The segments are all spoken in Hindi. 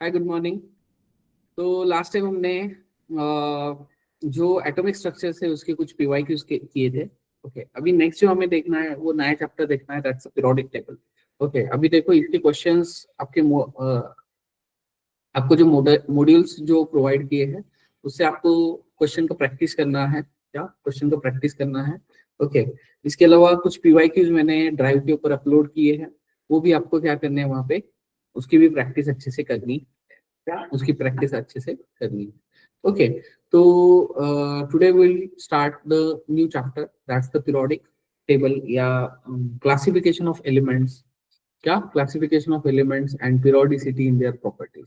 हाय, गुड मॉर्निंग। तो लास्ट टाइम हमने जो एटॉमिक स्ट्रक्चर है उसके कुछ पीवाईक्यूज किए थे। ओके, अभी नेक्स्ट जो हमें देखना है वो नया चैप्टर देखना है, दैट्स पीरियोडिक टेबल। ओके, अभी देखो इसके क्वेश्चंस आपको जो मॉड्यूल्स जो प्रोवाइड किए हैं उससे आपको क्वेश्चन का प्रैक्टिस करना है। क्या क्वेश्चन का प्रैक्टिस करना है? ओके, इसके अलावा कुछ पीवाईक्यूज मैंने ड्राइव के ऊपर अपलोड किए हैं, वो भी आपको क्या करने हैं वहाँ पे, उसकी भी प्रैक्टिस अच्छे से करनी, क्या उसकी प्रैक्टिस अच्छे से करनी है। ओके, तो today will start the new chapter, that's the periodic table या क्लासिफिकेशन ऑफ एलिमेंट्स। क्या classification of elements and periodicity in their properties.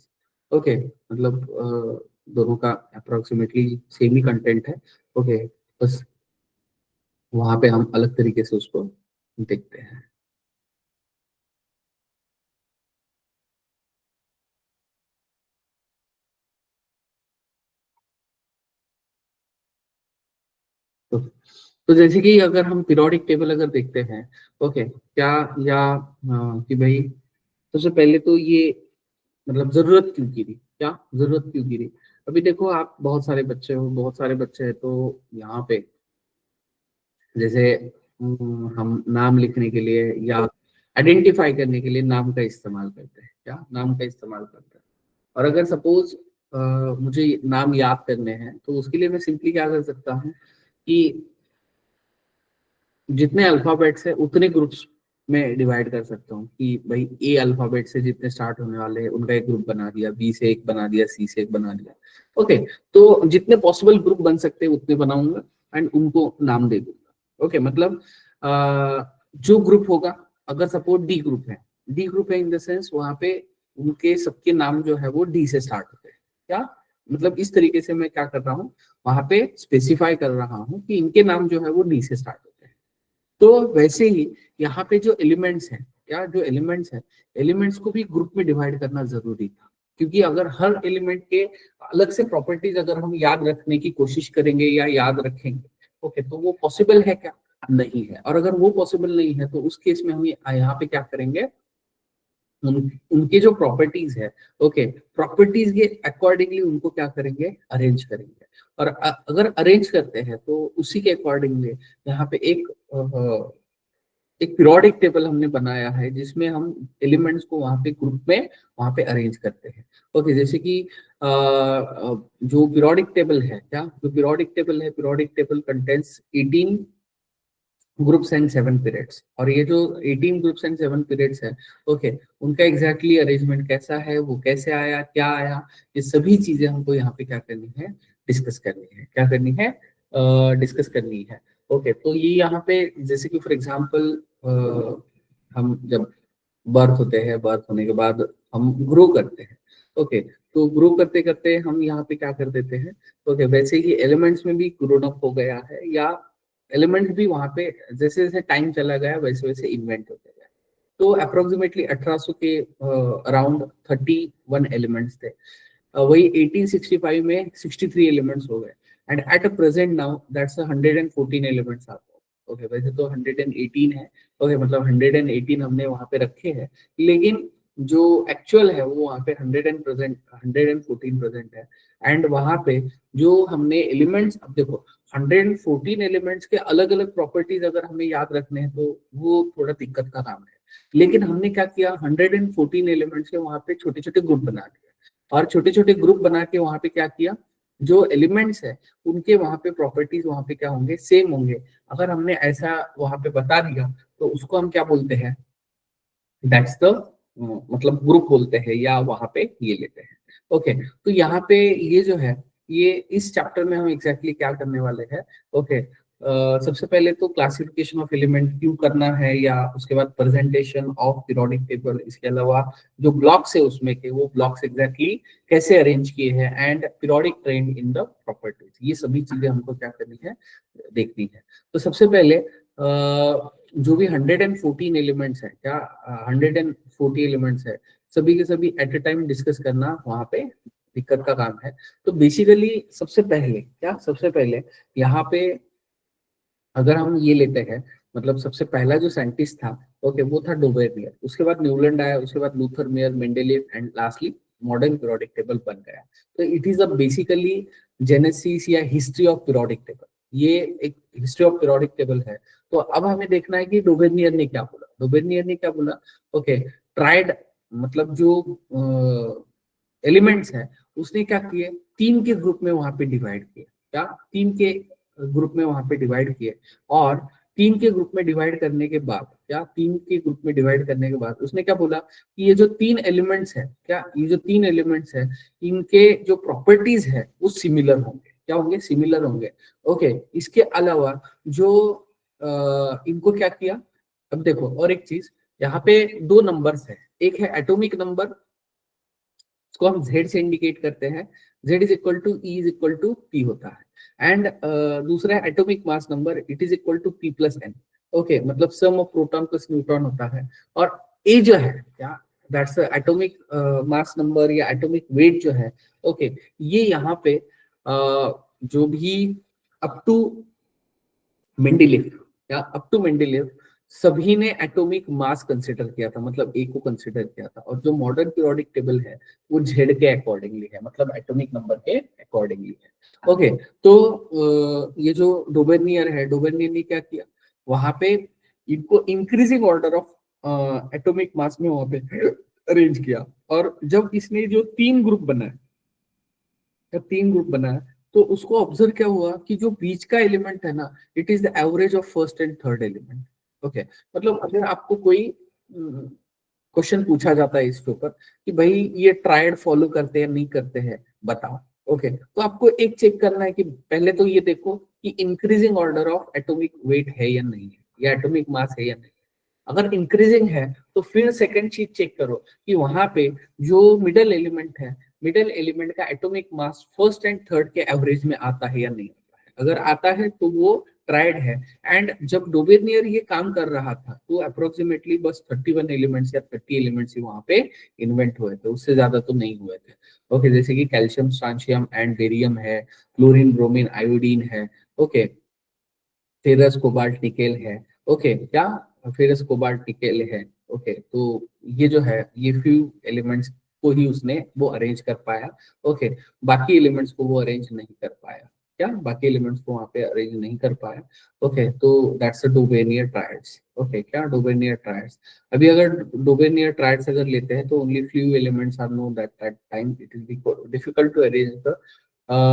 Okay, मतलब दोनों का अप्रोक्सीमेटली सेम ही कंटेंट है। ओके, बस वहां पे हम अलग तरीके से उसको देखते हैं। तो, तो जैसे कि अगर हम पीरियोडिक टेबल अगर देखते हैं, ओके, क्या या कि भाई सबसे पहले तो ये मतलब जरूरत क्यों गिरी, क्या जरूरत क्यों गिरी। अभी देखो आप बहुत सारे बच्चे हो, बहुत सारे बच्चे हैं, तो यहाँ पे जैसे हम नाम लिखने के लिए या आइडेंटिफाई करने के लिए नाम का इस्तेमाल करते हैं, क्या नाम का इस्तेमाल करते हैं। और अगर सपोज मुझे नाम याद करने हैं तो उसके लिए मैं सिंपली क्या कर सकता हूँ कि जितने अल्फाबेट्स है उतने ग्रुप्स में डिवाइड कर सकता हूँ कि भाई ए अल्फाबेट से जितने स्टार्ट होने वाले हैं उनका एक ग्रुप बना दिया, बी से एक बना दिया, सी से एक बना दिया। ओके, तो जितने पॉसिबल ग्रुप बन सकते हैं उतने बनाऊंगा एंड उनको नाम दे दूंगा। ओके, मतलब जो ग्रुप होगा, अगर सपोज डी ग्रुप है इन द सेंस वहां पे उनके सबके नाम जो है वो डी से स्टार्ट होते हैं। क्या मतलब इस तरीके से मैं क्या कर रहा हूँ, वहां पे स्पेसिफाई कर रहा हूँ कि इनके नाम जो है वो डी से स्टार्ट होते हैं। तो वैसे ही यहाँ पे जो एलिमेंट्स हैं, क्या जो एलिमेंट्स हैं, एलिमेंट्स को भी ग्रुप में डिवाइड करना जरूरी था, क्योंकि अगर हर एलिमेंट के अलग से प्रॉपर्टीज अगर हम याद रखने की कोशिश करेंगे या याद रखेंगे, ओके, तो वो पॉसिबल है क्या? नहीं है। और अगर वो पॉसिबल नहीं है तो उस केस में हम यहाँ पे क्या करेंगे, उनके जो प्रॉपर्टीज है, ओके, प्रॉपर्टीज के अकॉर्डिंगली उनको क्या करेंगे, अरेंज करेंगे। और अगर अरेंज करते हैं तो उसी के अकॉर्डिंगली यहाँ पे एक पीरियोडिक टेबल हमने बनाया है जिसमें हम एलिमेंट्स को वहां पे ग्रुप में वहां पे अरेंज करते हैं। ओके, जैसे कि जो पीरियोडिक टेबल है, क्या जो पीरियोडिक टेबल है, periodic table contents 18 groups and 7 periods. और ये जो 18 ग्रुप्स एंड 7 पीरियड्स है, ओके, उनका एग्जैक्टली अरेंजमेंट कैसा है, वो कैसे आया, क्या आया, ये सभी चीजें हमको यहाँ पे क्या करनी है, डिस्कस करनी है। क्या करनी है? डिस्कस करनी है। ओके, तो ये यहाँ पे जैसे कि फॉर एग्जाम्पल हम जब बर्थ होते हैं, बर्थ होने के बाद हम ग्रो करते हैं। ओके, तो ग्रो करते करते हम यहाँ पे क्या कर देते हैं, ओके, वैसे ही एलिमेंट्स में भी ग्रोन अप हो गया है, या एलिमेंट्स भी वहां पे जैसे जैसे टाइम चला गया वैसे वैसे इन्वेंट होते गए। तो अप्रोक्सीमेटली 1800 के अराउंड 31 एलिमेंट्स थे। वही 1865 में 63 एलिमेंट्स हो गए, and at a present now that's 114 elements आते हैं। ओके, वैसे तो 118 है। ओके, मतलब 118 हमने वहां पे रखे हैं, लेकिन जो एक्चुअल है वो वहां पे 114 प्रेजेंट है। एंड वहां पे जो हमने एलिमेंट्स, अब देखो 114 एलिमेंट्स के अलग अलग प्रॉपर्टीज अगर हमें याद रखने हैं तो वो थोड़ा दिक्कत का काम है। लेकिन हमने क्या किया, 114 एलिमेंट्स के वहां पे छोटे छोटे ग्रुप बना दिए, और छोटे छोटे ग्रुप बना के वहां पे क्या किया, जो एलिमेंट्स है उनके वहां पे प्रॉपर्टीज वहां पे क्या होंगे, सेम होंगे। अगर हमने ऐसा वहां पे बता दिया तो उसको हम क्या बोलते हैं, दैट्स द मतलब ग्रुप बोलते हैं, या वहां पे ये लेते हैं। ओके, तो यहाँ पे ये जो है, ये इस चैप्टर में हम एग्जैक्टली क्या करने वाले हैं। ओके, सबसे पहले तो क्लासिफिकेशन ऑफ एलिमेंट क्यों करना है, या उसके बाद प्रेजेंटेशन ऑफ पीरियोडिक टेबल, इसके अलावा जो ब्लॉक्स है उसमें के वो ब्लॉक्स एग्जैक्टली कैसे अरेंज किए हैं, and periodic trend in the properties, ये सभी चीजें हमको क्या करनी है, देखनी है। तो सबसे पहले जो भी 114 एलिमेंट्स है, क्या 140 एलिमेंट्स है, सभी के सभी एट ए टाइम डिस्कस करना वहां पे दिक्कत का काम है। तो बेसिकली सबसे पहले क्या, सबसे पहले यहाँ पे अगर हम ये लेते हैं, मतलब सबसे पहला जो साइंटिस्ट था, ओके, वो था डोबेरियर। उसके बाद न्यूलैंड आया, उसके बाद Luther, mayor, Mendeleev and lastly modern periodic table बन गया। तो it is a basically genesis या हिस्ट्री ऑफ पीरियोडिक टेबल, ये एक हिस्ट्री ऑफ पीरियोडिक टेबल है। तो अब हमें देखना है कि डोबेनियर ने क्या बोला। डोबेनियर ने क्या बोला, ओके, ट्राइड मतलब जो एलिमेंट्स है उसने क्या किए, तीन के ग्रुप में वहां पे डिवाइड किए। क्या, तीन के ग्रुप में वहां पे डिवाइड किए। और तीन के ग्रुप में डिवाइड करने के बाद, क्या, तीन के ग्रुप में डिवाइड करने के बाद उसने क्या बोला कि ये जो तीन एलिमेंट्स है, क्या, ये जो तीन एलिमेंट्स है इनके जो प्रॉपर्टीज है वो सिमिलर होंगे। क्या होंगे, सिमिलर होंगे। ओके, इसके अलावा जो इनको क्या किया, अब देखो और एक चीज, यहाँ पे दो नंबर्स है, एक है एटॉमिक नंबर, इसको हम Z से इंडिकेट करते हैं, Z is equal to E is equal to P होता है। एंड दूसरा है atomic mass number, it is equal to P plus N। Okay, मतलब sum of proton plus neutron होता है। और A जो है, क्या, दैट्स एटॉमिक मास नंबर या एटॉमिक वेट जो है, ओके, ये यहाँ पे जो भी अप टू मेंडेलिव, या अप टू मेंडेलिव सभी ने एटॉमिक मास कंसिडर किया था, मतलब ए को कंसिडर किया था। और जो मॉडर्न पीरियोडिक टेबल है वो जेड के अकॉर्डिंगली है, मतलब एटॉमिक नंबर के अकॉर्डिंगली है। ओके, तो ये जो डोबेनियर है, डोबेनियर ने क्या किया, वहां पे इनको increasing order of atomic mass में वहां पे अरेंज किया। और जब इसने जो तीन ग्रुप बनाए, जब तीन ग्रुप बनाया, तो उसको ऑब्जर्व क्या हुआ कि जो बीच का एलिमेंट है ना, it is the average of first and third element. Okay, मतलब अगर आपको कोई क्वेश्चन पूछा जाता है इसके ऊपर कि भाई ये ट्रायड फॉलो करते हैं नहीं करते हैं, बताओ। ओके, तो आपको एक चेक करना है कि पहले तो ये देखो कि increasing order of atomic weight है या नहीं है, या एटॉमिक मास है या नहीं। अगर इंक्रीजिंग है तो फिर सेकंड चीज चेक करो कि वहां पे जो मिडल एलिमेंट है, मिडल एलिमेंट का atomic mass first and third के एवरेज में आता है या नहीं आता है। अगर आता है तो वो ट्राइड है। एंड जब डोबेनियर ये काम कर रहा था तो अप्रोक्सीमेटली बस 31 एलिमेंट्स या 30 एलिमेंट्स ही वहां पे इन्वेंट हुए थे, उससे ज्यादा तो नहीं हुए थे। ओके, जैसे कि कैल्शियम, स्ट्रांशियम एंड बेरियम है, क्लोरीन, ब्रोमीन, आयोडीन है। ओके, फेरस, कोबाल्ट, निकेल है। ओके, क्या, फेरस, कोबाल्ट, निकेल है। ओके, तो ये जो है ये फ्यू एलिमेंट्स को ही उसने वो अरेंज कर पाया। ओके, बाकी एलिमेंट्स को वो अरेंज नहीं कर पाया। क्या, बाकी एलिमेंट्स को वहां पे अरेंज नहीं कर पाया। ओके, तो दैट्स अ डोबेनियर ट्रायड्स। ओके, क्या, डोबेनियर ट्रायड्स। अभी अगर डोबेनियर ट्रायड्स अगर लेते हैं तो only few elements are no that time it is difficult to arrange the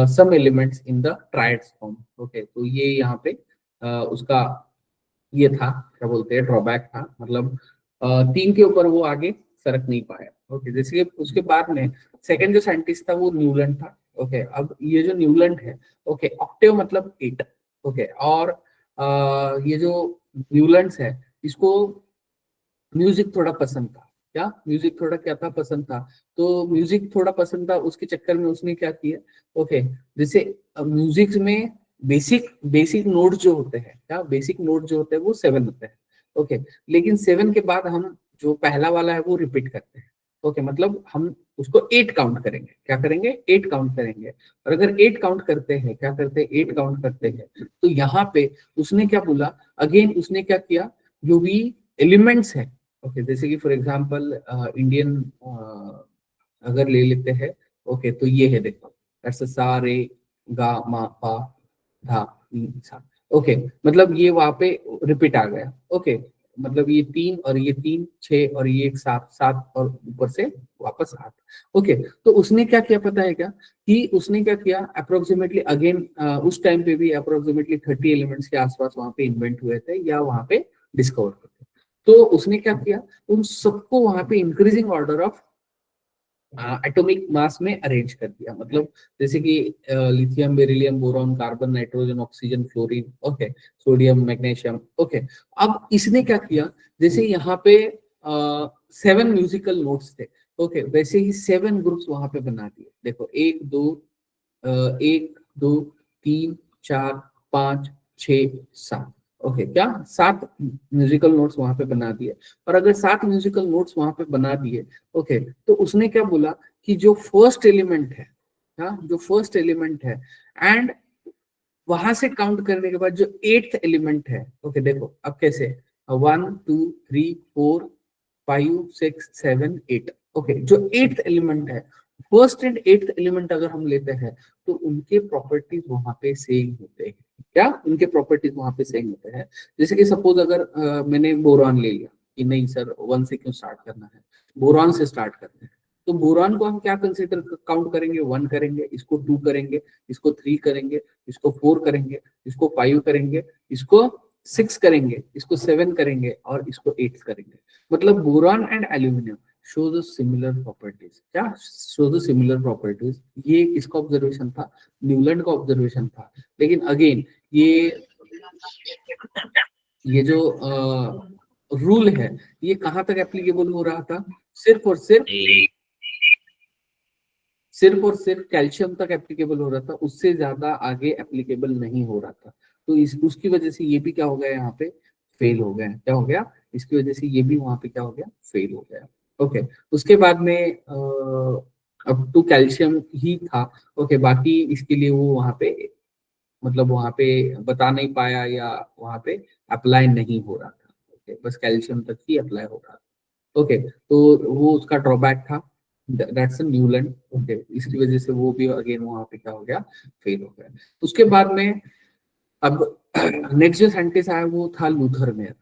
some elements in the triads form। Okay, तो ये यहाँ पे उसका ये था, क्या बोलते हैं, ड्रॉबैक था, मतलब तीन के ऊपर वो आगे सरक नहीं पाया। ओके, जैसे कि उसके बाद में सेकंड जो साइंटिस्ट था वो न्यूलैंड था। ओके, अब ये जो न्यूलैंड है, ओके, ऑक्टेव मतलब 8। ओके, और ये जो न्यूलैंड है इसको म्यूजिक थोड़ा पसंद था। क्या, म्यूजिक थोड़ा क्या था, पसंद था। तो म्यूजिक थोड़ा पसंद था, उसके चक्कर में उसने क्या किया, ओके, जैसे म्यूजिक में बेसिक बेसिक नोट जो होते हैं, क्या, बेसिक नोट जो होते हैं वो 7 होते हैं। ओके, लेकिन 7 के बाद हम जो पहला वाला है वो रिपीट करते हैं। ओके, मतलब हम उसको 8 काउंट करेंगे, क्या करेंगे, 8 काउंट करेंगे। और अगर 8 काउंट करते हैं, क्या करते हैं, 8 काउंट करते हैं, तो यहाँ पे उसने क्या बोला, अगेन उसने क्या किया, जो भी एलिमेंट्स है, ओके, जैसे कि फॉर एग्जांपल इंडियन अगर ले लेते हैं। ओके, तो ये है, देखो, दैट्स सा रे गा मा पा धा नी सा। ओके, मतलब ये वहां पे रिपीट आ गया। ओके, मतलब ये 3 और ये 3 6 और ये एक 7 7 और ऊपर से वापस 8। ओके, तो उसने क्या किया पता है क्या, कि उसने क्या किया, अप्रोक्सीमेटली अगेन उस टाइम पे भी अप्रोक्सीमेटली 30 एलिमेंट्स के आसपास वहां पे इन्वेंट हुए थे या वहां पे डिस्कवर हुए थे। तो उसने क्या किया, उन सबको वहां पे increasing order of atomic mass में अरेंज कर दिया। मतलब जैसे कि lithium, beryllium, boron, carbon, nitrogen, oxygen, fluorine, okay, sodium, magnesium. Okay, अब इसने क्या किया, जैसे यहाँ पे 7 म्यूजिकल नोट्स थे। ओके, वैसे ही 7 ग्रुप्स वहां पे बना दिए। देखो, 1 2 1 2 3 4 5 6 7। ओके, क्या, 7 म्यूजिकल नोट्स वहां पे बना दिए। और अगर 7 म्यूजिकल नोट्स वहां पे बना दिए, ओके, तो उसने क्या बोला कि जो फर्स्ट एलिमेंट है, हाँ, जो फर्स्ट एलिमेंट है, एंड वहां से काउंट करने के बाद जो 8th एलिमेंट है, ओके, देखो अब कैसे, 1 2 3 4 5 6 7 8। ओके, जो 8th एलिमेंट है फर्स्ट एंड एट्थ एलिमेंट अगर हम लेते हैं तो उनके प्रॉपर्टीज वहां पे सेम होते हैं। क्या उनके प्रॉपर्टीज वहां पे सेम होते हैं? जैसे कि सपोज अगर मैंने बोरॉन ले लिया कि नहीं सर वन से क्यों स्टार्ट करना है, बोरॉन से स्टार्ट करते हैं, तो बोरॉन को हम क्या कंसिडर काउंट करेंगे, वन करेंगे, इसको टू करेंगे, इसको थ्री करेंगे, इसको फोर करेंगे, इसको फाइव करेंगे, इसको सिक्स करेंगे, इसको सेवन करेंगे और इसको एट करेंगे। मतलब boron and aluminium show the similar properties. क्या शो द सिमिलर प्रॉपर्टीज? ये किसका ऑब्जर्वेशन था? न्यूलैंड का ऑब्जर्वेशन था। लेकिन अगेन ये जो रूल है ये कहां तक एप्लीकेबल हो रहा था? सिर्फ और सिर्फ कैल्शियम तक एप्लीकेबल हो रहा था, उससे ज्यादा आगे एप्लीकेबल नहीं हो रहा था। तो इस उसकी वजह से ये भी क्या हो गया, यहाँ पे फेल हो गया। क्या हो गया? इसकी वजह से ये भी वहां पे क्या हो गया, फेल हो गया। ओके, उसके बाद में अब टू कैल्शियम ही था। ओके, बाकी इसके लिए वो वहां पे मतलब वहां पे बता नहीं पाया या वहां पे अप्लाई नहीं हो रहा था। ओके, बस कैल्शियम तक ही अप्लाई हो रहा था। ओके, तो वो उसका ड्रॉबैक था, दैट्स न्यूलैंड। ओके, इसकी वजह से वो भी अगेन वहां पे क्या हो गया, फेल हो गया। उसके बाद में अब नेक्स्ट जो साइंटिस्ट आया वो था लूथर मेयर।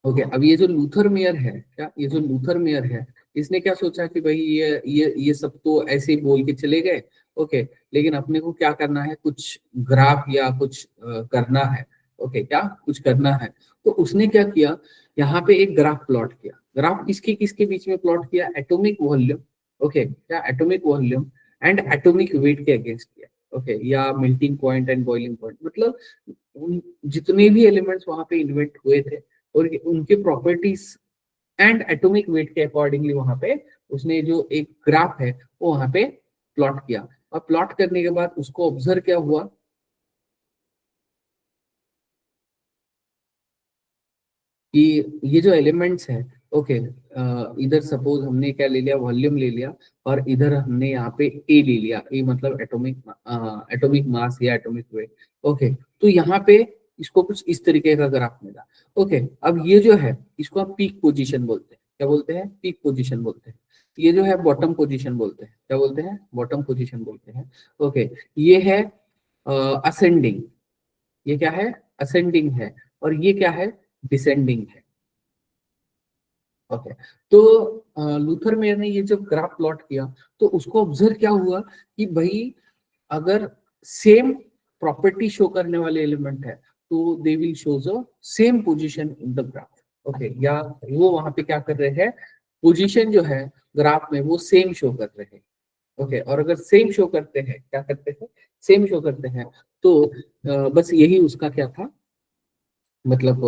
ओके, अब ये जो लूथर मेयर है, क्या ये जो लूथर मेयर है, इसने क्या सोचा कि भाई ये सब तो ऐसे ही बोल के चले गए। ओके, लेकिन अपने को क्या करना है, कुछ ग्राफ या कुछ करना है। ओके, क्या कुछ करना है? तो उसने क्या किया, यहाँ पे एक ग्राफ प्लॉट किया। ग्राफ किसके किसके बीच में प्लॉट किया? Atomic volume. ओके, क्या atomic volume and atomic weight के अगेंस्ट किया। ओके, या melting point and boiling point, मतलब जितने भी एलिमेंट्स वहां पे इन्वेंट हुए थे और उनके प्रॉपर्टीज एंड एटॉमिक वेट के अकॉर्डिंगली वहां पे उसने जो एक ग्राफ है वो वहां पे प्लॉट किया। और प्लॉट करने के बाद उसको ऑब्जर्व क्या हुआ कि ये जो एलिमेंट्स है, ओके, इधर सपोज हमने क्या ले लिया, वॉल्यूम ले लिया, और इधर हमने यहाँ पे ए ले लिया। ए मतलब एटॉमिक मास या एटॉमिक वेट। ओके, तो यहाँ पे इसको कुछ इस तरीके का ग्राफ मिला। ओके, अब ये जो है इसको आप पीक पोजीशन बोलते हैं। क्या बोलते हैं? पीक पोजीशन बोलते हैं। ये जो है बॉटम पोजीशन बोलते हैं। क्या बोलते हैं? बॉटम पोजीशन बोलते हैं। ओके, ये है असेंडिंग। ये क्या है? असेंडिंग है। और ये क्या है? डिसेंडिंग है। ओके, तो लूथर मेयर ने ये जब ग्राफ प्लॉट किया तो उसको ऑब्जर्व क्या हुआ कि भाई अगर सेम प्रॉपर्टी शो करने वाले एलिमेंट है तो they will show the same position in the graph. Okay, या वो वहां पे क्या कर रहे हैं, पोजीशन जो है ग्राफ में वो सेम शो कर रहे हैं। ओके, और अगर सेम शो करते हैं, क्या करते हैं, सेम शो करते हैं, तो बस यही उसका क्या था, मतलब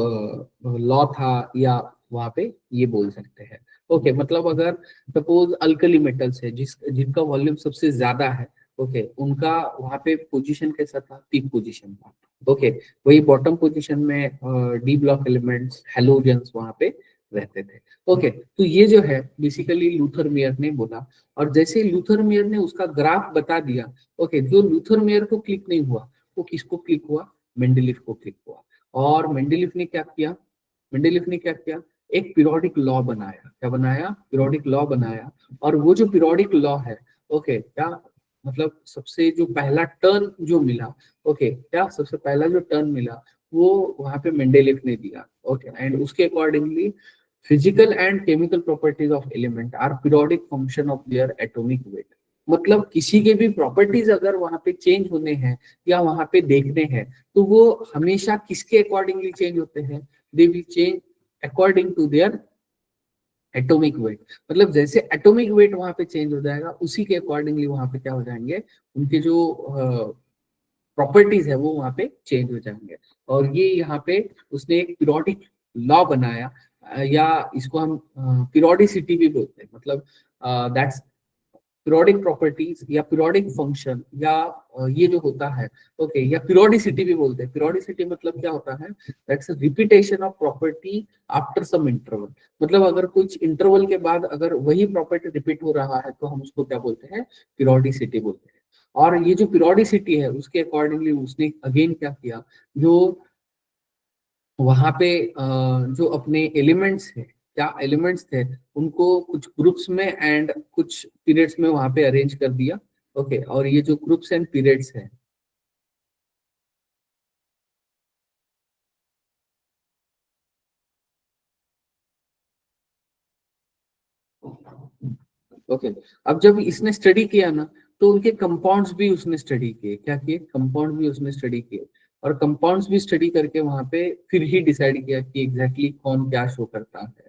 लॉ था, या वहां पे ये बोल सकते हैं। ओके, मतलब अगर सपोज अल्कली मेटल्स है जिनका वॉल्यूम सबसे ज्यादा है, ओके, उनका वहां पे पोजीशन कैसा था, पीक पोजीशन था। ओके, वही बॉटम पोजीशन में डी ब्लॉक एलिमेंट्स हैलोजेंस वहां पे रहते थे। ओके, तो ये जो है बेसिकली लूथर मेयर ने बोला। और जैसे लूथर मेयर ने उसका ग्राफ बता दिया, ओके, जो लूथर मेयर को क्लिक नहीं हुआ वो किसको क्लिक हुआ, मेंडलीफ को क्लिक हुआ। और मेंडलीफ ने क्या किया, मेंडलीफ ने क्या किया, एक पीरियोडिक लॉ बनाया। क्या बनाया? पीरियोडिक लॉ बनाया। और वो जो पीरियोडिक लॉ है, ओके, क्या मतलब सबसे जो पहला टर्न जो मिला, ओके, क्या सबसे पहला जो टर्न मिला वो वहां पे मेंडलीफ ने दिया। ओके, एंड उसके accordingly physical and chemical properties of element are periodic function of their atomic weight. मतलब किसी के भी प्रॉपर्टीज अगर वहां पे चेंज होने हैं या वहां पे देखने हैं तो वो हमेशा किसके अकॉर्डिंगली चेंज होते हैं, they will change according to their atomic weight. मतलब जैसे एटॉमिक वेट वहां पे चेंज हो जाएगा उसी के अकॉर्डिंगली वहां पे क्या हो जाएंगे, उनके जो प्रॉपर्टीज है वो वहां पे चेंज हो जाएंगे। और ये यहाँ पे उसने एक पीरियोडिक लॉ बनाया, या इसको हम पीरियोडिसिटी भी बोलते हैं। मतलब दैट्स पीरियोडिक प्रॉपर्टीज या पीरियोडिक फंक्शन, या ये जो होता है, ओके, या पीरियोडिसिटी भी बोलते हैं। पीरियोडिसिटी मतलब क्या होता है, that's repetition of property after some interval. मतलब अगर कुछ इंटरवल के बाद अगर वही प्रॉपर्टी रिपीट हो रहा है तो हम उसको क्या बोलते हैं, पीरियोडिसिटी बोलते हैं। और ये जो पीरियोडिसिटी है उसके अकॉर्डिंगली उसने अगेन क्या किया, जो वहां पे जो अपने एलिमेंट्स है, क्या एलिमेंट्स थे उनको कुछ ग्रुप्स में एंड कुछ पीरियड्स में वहां पे अरेंज कर दिया। ओके, और ये जो ग्रुप्स एंड पीरियड्स है, ओके, अब जब इसने स्टडी किया ना, तो उनके कंपाउंड्स भी उसने स्टडी किए। क्या किए? कंपाउंड भी उसने स्टडी किए, और कंपाउंड्स भी स्टडी करके वहां पे फिर ही डिसाइड किया कि एग्जैक्टली कौन क्या शो करता है।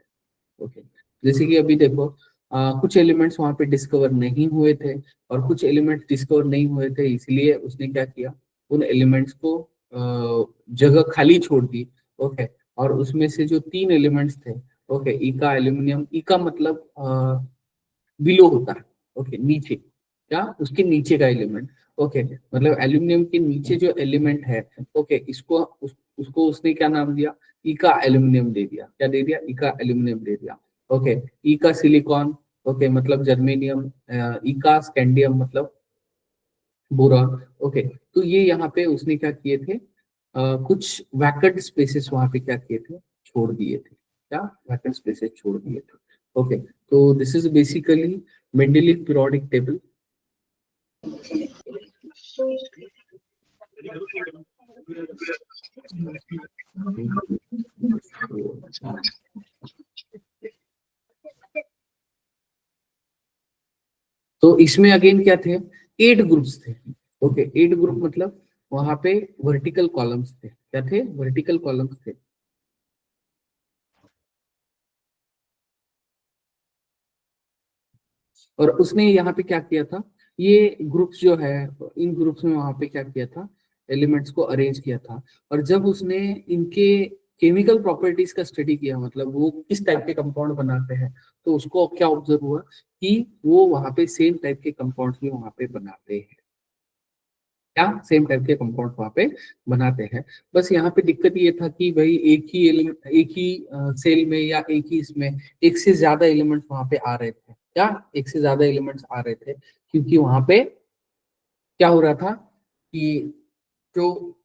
ओके, जैसे कि अभी देखो, कुछ एलिमेंट्स वहां पे डिस्कवर नहीं हुए थे, और कुछ एलिमेंट्स डिस्कवर नहीं हुए थे, इसलिए उसने क्या किया, उन एलिमेंट्स को जगह खाली छोड़ दी। ओके, और उसमें से जो 3 एलिमेंट्स थे, ओके, इका एल्यूमिनियम, इका मतलब बिलो होता है, ओके, नीचे, क्या उसके नीचे का एलिमेंट, ओके, मतलब एल्यूमिनियम के नीचे जो एलिमेंट है, ओके, उसको उसने क्या नाम दिया? इका एल्यूमिनियम दे दिया। क्या दे दिया? इका एल्यूमिनियम दे दिया। ओके, इका सिलिकॉन, ओके, मतलब जर्मेनियम, इका स्कैंडियम मतलब बोरॉन। ओके, तो ये यहाँ पे उसने क्या किए थे, कुछ वैकेंट स्पेसेस वहां पे क्या किए थे, छोड़ दिए थे। क्या वैकेंट स्पेसेस छोड़ दिए थे? ओके, तो this is basically Mendeleev periodic table. तो इसमें अगेन क्या थे? 8 ग्रुप्स थे। ओके, 8 ग्रुप मतलब वहां पे वर्टिकल कॉलम्स थे। क्या थे? वर्टिकल कॉलम्स थे। और उसने यहाँ पे क्या किया था, ये ग्रुप्स जो है, इन ग्रुप्स में वहां पे क्या किया था, एलिमेंट्स को अरेंज किया था। और जब उसने इनके केमिकल प्रॉपर्टीज का स्टडी किया, मतलब वो किस टाइप के कंपाउंड बनाते हैं, तो उसको क्या ऑब्जर्व हुआ कि वो वहां पे सेम टाइप के कंपाउंड्स भी वहां पे बनाते हैं। क्या सेम टाइप के कंपाउंड वहां पे बनाते हैं। बस यहाँ पे दिक्कत ये था कि भाई एक ही सेल में या एक ही इसमें एक से ज्यादा एलिमेंट्स वहां पे आ रहे थे। क्या एक से ज्यादा एलिमेंट्स आ रहे थे? क्योंकि वहां पे क्या हो रहा था कि जो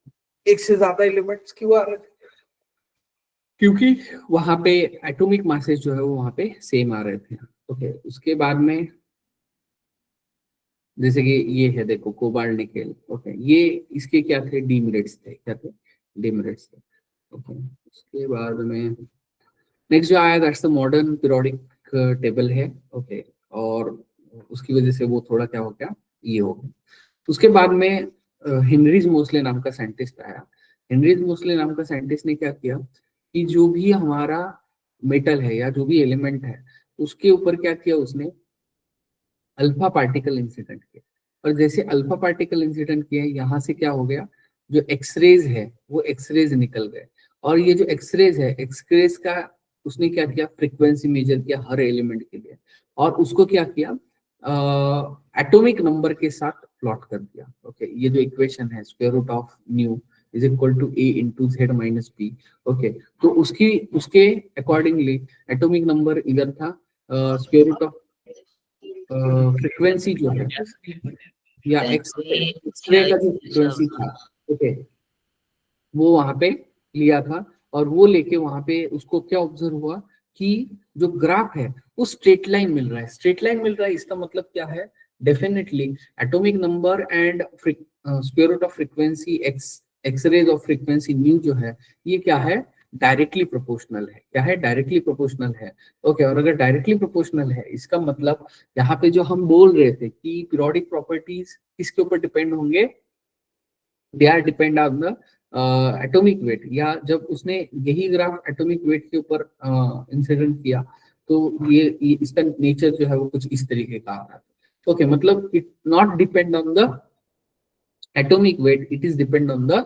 एक से ज्यादा एलिमेंट्स क्यों आ रहे थे? क्योंकि वहां पे एटॉमिक मासेस जो है वो वहां पे सेम आ रहे थे। ओके, उसके बाद में जैसे कि ये है, देखो, कोबाल्ट निकेल। ओके, ये इसके क्या थे? डीमेरिट्स थे। क्या थे? डीमेरिट्स थे। ओके, उसके बाद में नेक्स्ट जो आया, that's the modern periodic table है। ओके, और उसकी वजह से वो थोड़ा क्या हो गया, ये हो गया। उसके बाद में हेनरीज मोस्ले नाम का साइंटिस्ट आया। हेनरीज मोस्ले नाम का साइंटिस्ट ने क्या किया कि जो भी हमारा मेटल है या जो भी एलिमेंट है, उसके ऊपर क्या किया उसने, अल्फा पार्टिकल इंसिडेंट किया। और जैसे अल्फा पार्टिकल इंसिडेंट किया, यहाँ से क्या हो गया, जो एक्सरेज है वो एक्सरेज निकल गए। और ये जो एक्सरेज है, एक्सरेज का उसने क्या किया, फ्रीक्वेंसी मेजर किया हर एलिमेंट के लिए, और उसको क्या किया, एटॉमिक नंबर के साथ प्लॉट कर दिया। ओके, ये जो इक्वेशन है, square root of nu is equal to a into Z minus P. Okay, तो उसकी उसके अकॉर्डिंगली एटॉमिक नंबर इधर था, स्क्वायर रूट ऑफ फ्रीक्वेंसी जो है, या एक्सरे का जो फ्रीक्वेंसी था, ओके, वो वहां पे लिया था। और वो लेके वहां पे उसको क्या ऑब्जर्व हुआ कि जो ग्राफ है वो स्ट्रेट लाइन मिल रहा है। स्ट्रेट लाइन मिल रहा है, इसका मतलब क्या है, definitely atomic number and square root of frequency X rays of frequency nu जो है, ये क्या है, डायरेक्टली प्रोपोर्शनल है। क्या है? डायरेक्टली प्रोपोर्शनल है। ओके, और अगर डायरेक्टली प्रोपोर्शनल है, इसका मतलब यहाँ पे जो हम बोल रहे थे कि पीरियोडिक प्रॉपर्टीज किसके ऊपर डिपेंड होंगे, they are depend on the atomic weight. या जब उसने यही ग्राफ एटॉमिक वेट के ऊपर इंसिडेंट किया, तो ये इसका नेचर जो है वो कुछ इस तरीके का आ रहा था। ओके, मतलब it not depend on the atomic weight, it is depend on the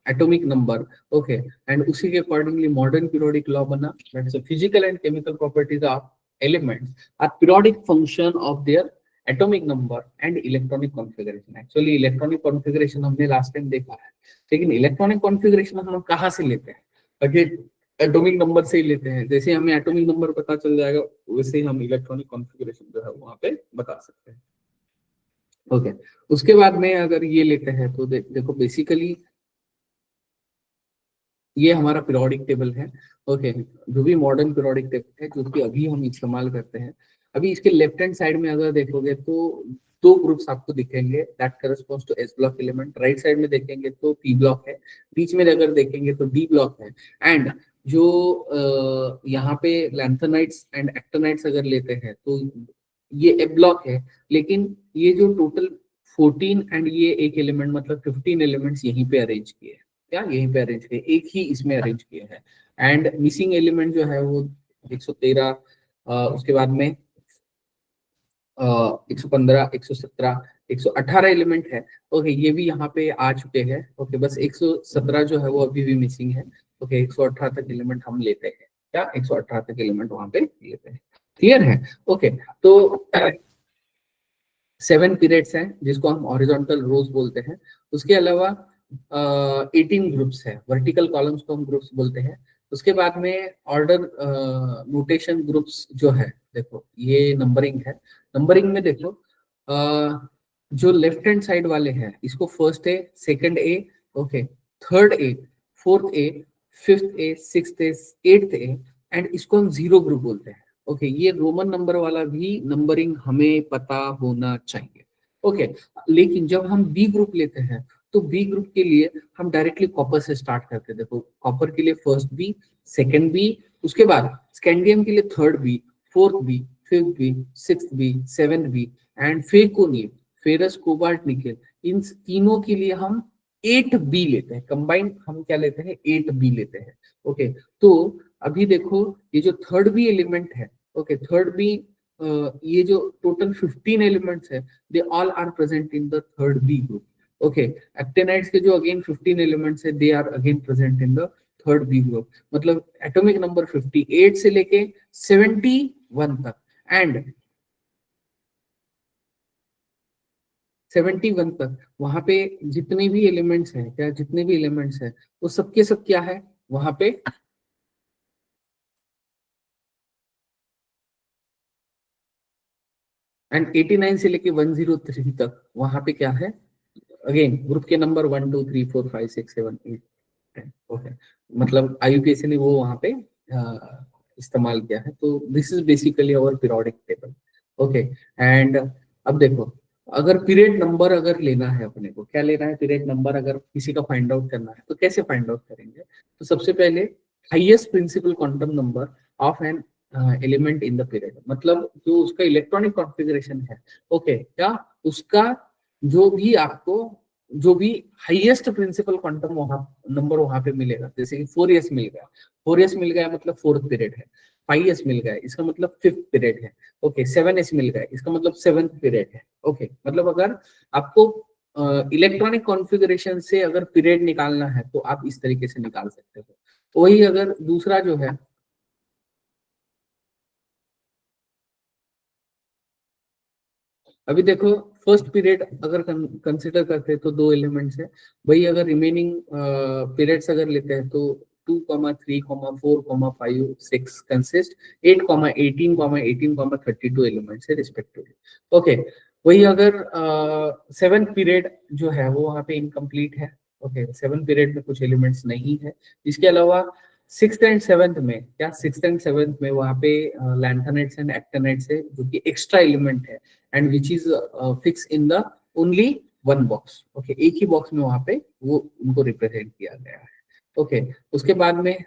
atomic number. Okay, and उसी के accordingly modern periodic law बना, that is the physical and chemical properties of elements are periodic function of their atomic number and electronic configuration. Actually electronic configuration हमने last time देखा है, लेकिन electronic configuration हम कहाँ से लेते हैं? अगेन एटॉमिक नंबर से ही लेते हैं। जैसे हमें एटॉमिक नंबर पता चल जाएगा, वैसे ही हम इलेक्ट्रॉनिक कॉन्फ़िगरेशन जो है वहां पे बता सकते हैं। ओके, उसके बाद में अगर ये लेते हैं तो देखो बेसिकली ये हमारा पीरियोडिक टेबल है। ओके, जो भी मॉडर्न पीरियोडिक टेबल है जो कि अभी हम इस्तेमाल करते हैं। अभी इसके लेफ्ट हैंड साइड में अगर देखोगे तो दो ग्रुप्स आपको दिखेंगे, that corresponds to s block element. Right side में देखेंगे तो पी ब्लॉक है, बीच में अगर देखेंगे तो डी ब्लॉक है। एंड जो यहाँ पे लैंथेनाइट्स एंड एक्टिनाइट्स अगर लेते हैं तो ये ए ब्लॉक है, लेकिन ये जो टोटल 14 एंड ये एक एलिमेंट मतलब 15 एलिमेंट्स यहीं पे अरेंज किए हैं। क्या यहीं पे अरेंज किए, एक ही इसमें अरेंज किए हैं। एंड मिसिंग एलिमेंट जो है वो 113, उसके बाद में 115, 117, 118 एलिमेंट है। ओके, ये भी यहाँ पे आ चुके हैं। ओके, बस 117 जो है वो अभी भी मिसिंग है। ओके, 118 तक एलिमेंट हम लेते हैं। क्या 118 तक एलिमेंट वहां पे लेते हैं। क्लियर है? ओके, तो 7 पीरियड्स हैं जिसको हम हॉरिजॉन्टल रोज बोलते हैं। उसके अलावा 18 ग्रुप्स है, वर्टिकल कॉलम्स को हम ग्रुप्स बोलते हैं। उसके बाद में ऑर्डर नोटेशन ग्रुप्स जो है, देखो ये नंबरिंग है। नंबरिंग में देखो जो लेफ्ट हैंड साइड वाले हैं इसको first A, second A, okay, third A, fourth A, fifth A, sixth A, eighth A, and इसको हम जीरो ग्रुप बोलते हैं। ओके, ये रोमन नंबर वाला भी नंबरिंग हमें पता होना चाहिए। ओके, लेकिन जब हम बी ग्रुप लेते हैं तो बी ग्रुप के लिए हम डायरेक्टली कॉपर से स्टार्ट करते हैं। देखो कॉपर के लिए फर्स्ट बी, सेकंड बी, उसके बाद स्कैंडियम के लिए third B, fourth B, fifth B, sixth B, seventh B, and फेकोनियम, फेरस, कोबाल्ट, निकेल, इन तीनों के लिए हम 8 बी लेते हैं। कंबाइंड हम क्या लेते हैं? 8 बी लेते हैं। ओके, तो अभी देखो ये जो थर्ड बी एलिमेंट है, ओके, थर्ड बी, ये जो टोटल 15 एलिमेंट्स है, they all are present in the third B group. Okay, actinides के जो अगेन 15 एलिमेंट्स है, they are again present in the third B group. मतलब एटॉमिक नंबर 58 से लेके 71 तक, एंड 71 तक वहां पे जितने भी एलिमेंट्स हैं, क्या जितने भी एलिमेंट्स हैं वो सबके सब क्या है वहां पे? एंड 89 से लेके 103 तक वहां पे क्या है? अगेन ग्रुप के नंबर 1 2 3 4 5 6 7 8। ओके, मतलब आईयूपीएसी ने वो वहां पे इस्तेमाल किया है। तो this is basically our periodic table. Okay, and अब देखो, अगर पीरियड नंबर अगर लेना है अपने को, क्या लेना है? पीरियड नंबर अगर किसी का फाइंड आउट करना है तो कैसे फाइंड आउट करेंगे? तो सबसे पहले highest principal quantum number of an element in the period, मतलब जो उसका इलेक्ट्रॉनिक कॉन्फ़िगरेशन है। ओके, क्या उसका जो भी आपको जो भी हाईएस्ट प्रिंसिपल क्वांटम वहां नंबर वहां पे मिलेगा, जैसे कि 4s मिल गया, 4s मिल गया मतलब फोर्थ पीरियड है। 5s मिल गया इसका मतलब फिफ्थ पीरियड है। ओके, 7s मिल गया इसका मतलब सेवेंथ पीरियड है। ओके, मतलब अगर आपको इलेक्ट्रॉनिक कॉन्फ़िगरेशन से अगर पीरियड निकालना है तो आप इस तरीके से निकाल सकते हो। वही अगर दूसरा जो है, अभी देखो फर्स्ट पीरियड अगर कंसिडर करते हैं तो दो एलिमेंट्स है। वही अगर रिमेनिंग पीरियड्स अगर लेते हैं तो 2,3,4,5,6 कंसिस्ट 8,18,18,32 एलिमेंट्स है रिस्पेक्टिवली। ओके, वही अगर सेवन पीरियड जो है वो वहाँ पे इनकम्प्लीट है। ओके, सेवन पीरियड में कुछ एलिमेंट्स नहीं है। इसके अलावा सिक्स एंड सेवंथ में, क्या सिक्स एंड सेवंथ में वहाँ पे लैंथेनाइट्स एंड एक्टिनाइट्स है जो कि एक्स्ट्रा एलिमेंट है, and which is fix in the only one box. Okay, एक ही बॉक्स में वहां पे वो उनको रिप्रेजेंट किया गया है। ओके, उसके बाद में,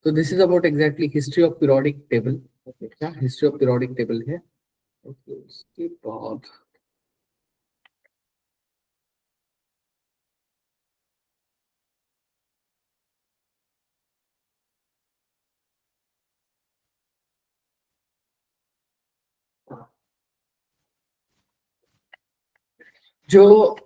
तो this is about exactly history of periodic table. Okay, क्या हिस्ट्री ऑफ पीरियोडिक टेबल है। ओके, उसके बाद जो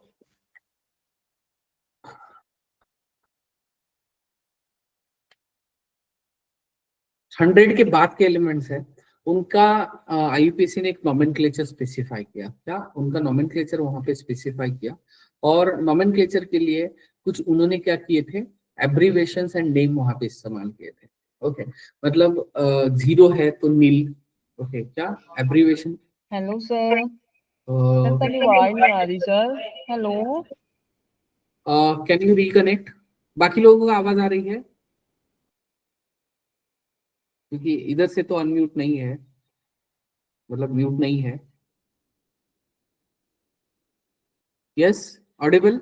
100 के बाद के एलिमेंट्स है उनका आईयूपीएसी ने एक नॉमेनक्लेचर स्पेसिफाई किया। क्या उनका नॉमेनक्लेचर वहां पे स्पेसिफाई किया, और नॉमेनक्लेचर के लिए कुछ उन्होंने क्या किए थे? एब्रीवेशंस एंड नेम वहां पे इस्तेमाल किए थे। ओके, मतलब जीरो है तो नील। ओके, क्या एब्रीवेशन? हेलो सर, सर तभी आवाज नहीं आ रही sir. Hello can you reconnect? बाकी लोगों को आवाज आ रही है? क्योंकि इधर से तो अनम्यूट नहीं है, मतलब म्यूट नहीं है। Yes, Audible.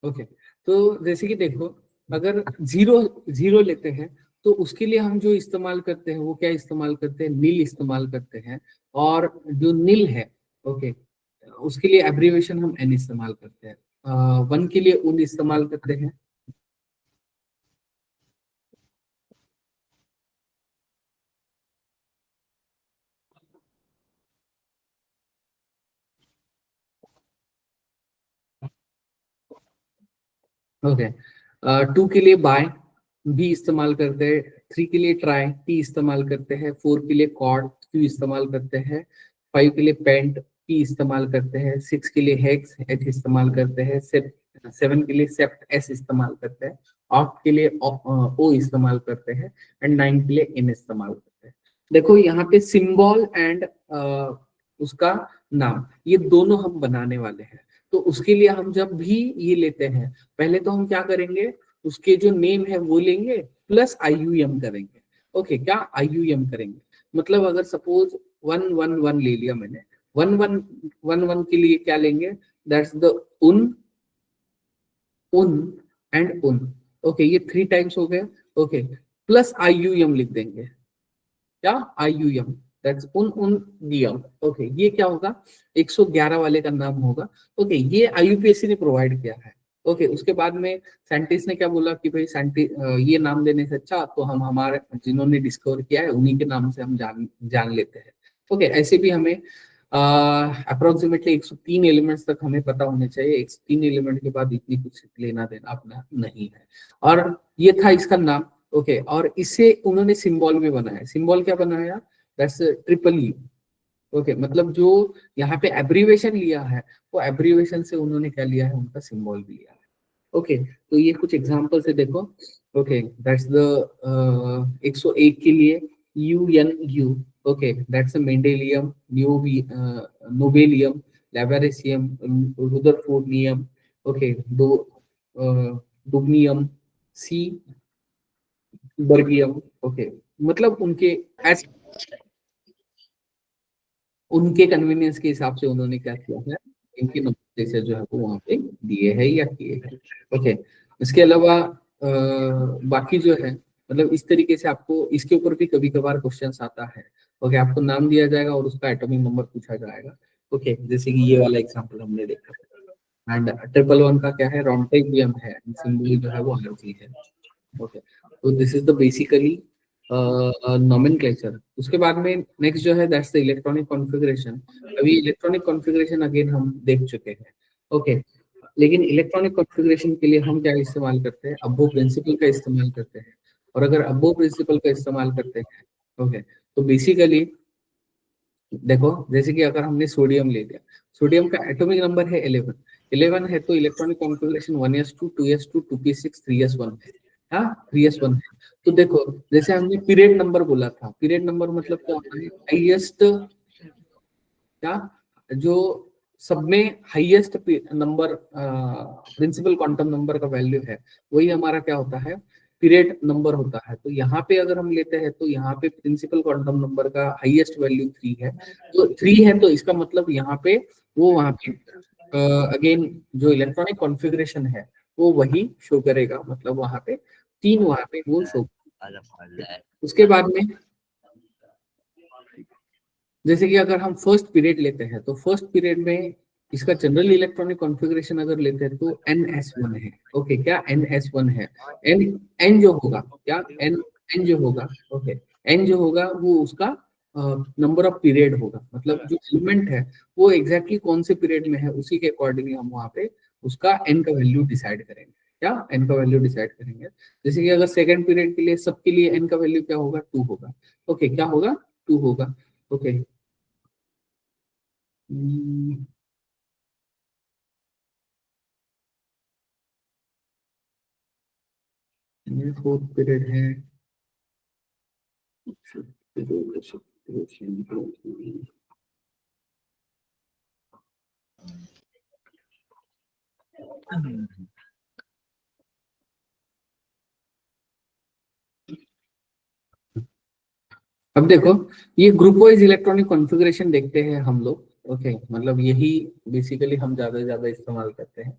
ओके, तो जैसे कि देखो, अगर जीरो जीरो लेते हैं तो उसके लिए हम जो इस्तेमाल करते हैं वो क्या इस्तेमाल करते हैं? नील इस्तेमाल करते हैं। और जो नील है, ओके, उसके लिए एब्रीवेशन हम एन इस्तेमाल करते हैं। वन के लिए उन इस्तेमाल करते हैं। ओके, टू के लिए बाय भी इस्तेमाल करते हैं। थ्री के लिए ट्राई टी इस्तेमाल करते हैं। फोर के लिए कॉर्ड क्यू इस्तेमाल करते हैं। फाइव के लिए पेंट पी इस्तेमाल करते हैं। सिक्स के लिए हेक्स एच इस्तेमाल करते हैं। सेवन के लिए सेप्ट एस इस्तेमाल करते हैं। ऑक्ट के लिए ओ इस्तेमाल करते हैं। एंड नाइन के लिए इन इस्तेमाल करते हैं। देखो यहाँ पे सिंबल एंड उसका नाम, ये दोनों हम बनाने वाले हैं। तो उसके लिए हम जब भी ये लेते हैं, पहले तो हम क्या करेंगे, उसके जो नेम है वो लेंगे, प्लस आईयूएम करेंगे। ओके, क्या आईयूएम करेंगे? मतलब अगर सपोज वन वन वन ले लिया मैंने, वन वन वन वन के लिए क्या लेंगे? दैट्स द उन, उन एंड उन। ओके, ये थ्री टाइम्स हो गए। ओके, प्लस आईयूएम लिख देंगे। क्या? आईयूएम, दैट्स उन उन नियम। ओके, ये क्या होगा? 111 वाले का नाम होगा। ओके, ये आईयूपीएससी ने प्रोवाइड किया है। ओके, उसके बाद में साइंटिस्ट ने क्या बोला कि भाई साइंटिस्ट, ये नाम देने से अच्छा तो हम हमारे जिन्होंने डिस्कवर किया है उन्हीं के नाम से हम जान जान लेते हैं। ओके, ऐसे भी हमें अप्रोक्सीमेटली 103 एलिमेंट्स तक हमें पता होने चाहिए। 103 एलिमेंट के बाद इतनी कुछ लेना देना अपना नहीं है। और ये था इसका नाम। ओके, और इससे उन्होंने सिंबल भी बनाया। सिंबल क्या बनाया? That's triple U. ओके, मतलब जो यहाँ पे एब्रीवेशन लिया है, वो एब्रीवेशन से उन्होंने क्या लिया है? उनका सिंबल भी लिया है। ओके, तो ये कुछ एग्जांपल से देखो। ओके, दैट्स द 101 के लिए U N U. Okay, that's mendelevium, nobelium, lawrencium, rutherfordium. Okay, दो डुबनियम, सी बर्गियम। ओके, मतलब उनके एस उनके कन्वीनियंस के हिसाब से उन्होंने क्या किया है, इनके नंबर से जो है वो वहां पे दिए है या किए हैं। ओके, इसके अलावा बाकी जो है, मतलब इस तरीके से आपको इसके ऊपर भी कभी कभार क्वेश्चंस आता है। ओके, आपको नाम दिया जाएगा और उसका एटॉमिक नंबर पूछा जाएगा। ओके, जैसे कि ये वाला एग्जांपल हमने देखा। एंड ट्रिपल वन का क्या है? रॉन्टेबियम है, सिंबल जो है वो आरजी है। ओके, तो this is the basically nomenclature. उसके बाद में नेक्स्ट जो है दैट्स द इलेक्ट्रॉनिक कॉन्फ़िगरेशन। अभी इलेक्ट्रॉनिक कॉन्फ़िगरेशन अगेन हम देख चुके हैं। ओके, लेकिन इलेक्ट्रॉनिक कॉन्फ़िगरेशन के लिए हम क्या इस्तेमाल करते हैं? अब्बो प्रिंसिपल का इस्तेमाल करते हैं। और अगर अब्बो प्रिंसिपल का इस्तेमाल करते हैं, ओके, तो बेसिकली देखो, जैसे कि अगर हमने सोडियम ले लिया, सोडियम का एटॉमिक नंबर है 11। 11 है तो electronic configuration 1s2 2s2 2p6 3s1 है। हाँ, 3s1 है। तो देखो, जैसे हमने पीरियड नंबर बोला था, पीरियड नंबर मतलब क्या होता है? हाईएस्ट, क्या, जो सब में highest number, principal quantum number का वैल्यू है, वही हमारा क्या होता है? पीरियड नंबर होता है। तो यहाँ पे अगर हम लेते हैं तो यहाँ पे प्रिंसिपल क्वांटम नंबर का हाईएस्ट वैल्यू 3 है। तो 3 है तो इसका मतलब यहाँ पे वो वहाँ पे अगेन जो इलेक्ट्रॉनिक कॉन्फ़िगरेशन है वो वही शो करेगा, मतलब वहाँ पे तीन वहाँ पे वो शो। उसके बाद में जैसे कि अगर हम फर्स्ट पीरियड लेते हैं तो फर्स्ट पीरियड में इसका जनरल इलेक्ट्रॉनिक कॉन्फ़िगरेशन अगर लेते हैं तो NS1 है। ओके, क्या NS1 है? एन एन जो होगा, क्या एन एन जो होगा, ओके, एन जो होगा वो उसका नंबर ऑफ पीरियड होगा। मतलब जो एलिमेंट है वो एग्जैक्टली कौन से पीरियड में है उसी के अकॉर्डिंगली हम वहाँ पे उसका एन का वैल्यू डिसाइड करेंगे। क्या एन का वैल्यू डिसाइड करेंगे? जैसे कि अगर सेकंड पीरियड के लिए सबके लिए एन का वैल्यू क्या होगा? 2 होगा। ओके, क्या होगा? 2 होगा। ओके, नेक्स्ट ये फोर्थ पीरियड है। अब देखो, ये ग्रुप वाइज इलेक्ट्रॉनिक कॉन्फ़िगरेशन देखते हैं हम लोग। ओके, मतलब यही बेसिकली हम ज्यादा से ज्यादा इस्तेमाल करते हैं।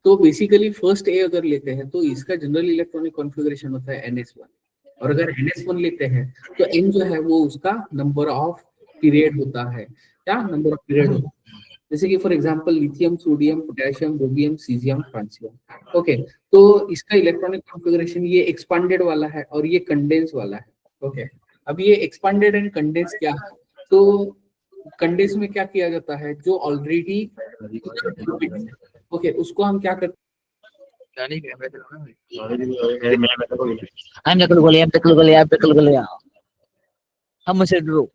तो बेसिकली फर्स्ट ए अगर लेते हैं तो इसका जनरल इलेक्ट्रॉनिक कॉन्फ़िगरेशन होता है NS1। और अगर NS1 लेते हैं तो N जो है वो उसका नंबर ऑफ पीरियड होता है। क्या नंबर ऑफ पीरियड होता है? जैसे कि for example lithium, sodium, potassium, rubidium, caesium, francium. Okay, तो इसका इलेक्ट्रॉनिक कॉन्फ़िगरेशन ये एक्सपांडेड वाला है और ये कंडेंस वाला है। ओके, अब ये एक्सपांडेड एंड कंडेंस क्या है? तो कंडेंस में क्या किया जाता है, जो ऑलरेडी ओके उसको हम क्या करते I'm the Gulguli, I'm the Gulguli, I'm the Gulguli. How much it do?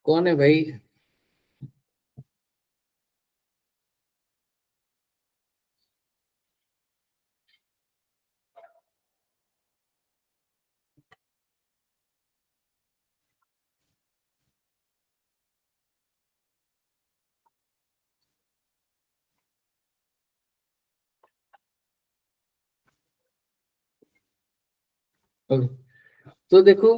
कौन है भाई? ओके, तो देखो,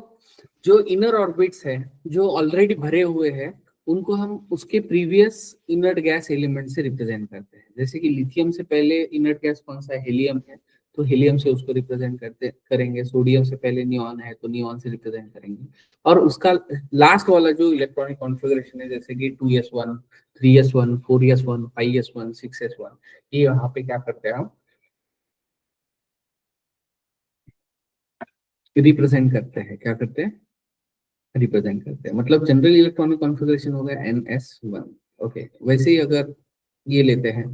जो इनर ऑर्बिट्स है जो ऑलरेडी भरे हुए हैं उनको हम उसके प्रीवियस इनर्ट गैस एलिमेंट से रिप्रेजेंट करते हैं। जैसे कि लिथियम से पहले इनर्ट गैस कौन सा है? हीलियम है, तो हीलियम से उसको रिप्रेजेंट करते करेंगे। सोडियम से पहले नियॉन है तो नियॉन से रिप्रेजेंट करेंगे। और उसका लास्ट वाला जो इलेक्ट्रॉनिक कॉन्फ़िगरेशन है जैसे कि 2s1, 3s1, 4s1, 5s1, 6s1, ये यहाँ पे क्या करते हैं हम रिप्रेजेंट करते हैं। क्या करते हैं? रिप्रेजेंट करते हैं। मतलब जनरल इलेक्ट्रॉनिक कॉन्फ़िगरेशन हो गया NS1। ओके, वैसे ही अगर ये लेते हैं,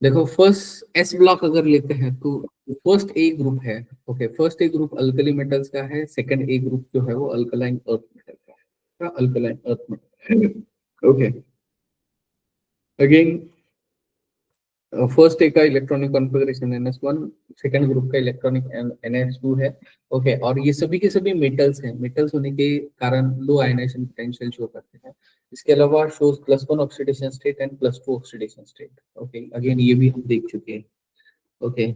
देखो फर्स्ट S ब्लॉक अगर लेते हैं तो फर्स्ट ए ग्रुप है। Okay, first A group alkali metals का है। सेकंड ए ग्रुप जो है वो अल्कलाइन अर्थ मेटल का है, alkaline earth metal. Okay, again first A का electronic configuration NS1, second group का इलेक्ट्रॉनिक NS2 है। ओके, और ये सभी के सभी मेटल्स हैं। मेटल्स होने के कारण लो आयनाइजेशन पोटेंशियल शो करते हैं। इसके अलावा shows +1 oxidation state and +2 oxidation state. Okay, again ये भी हम देख चुके हैं। ओके,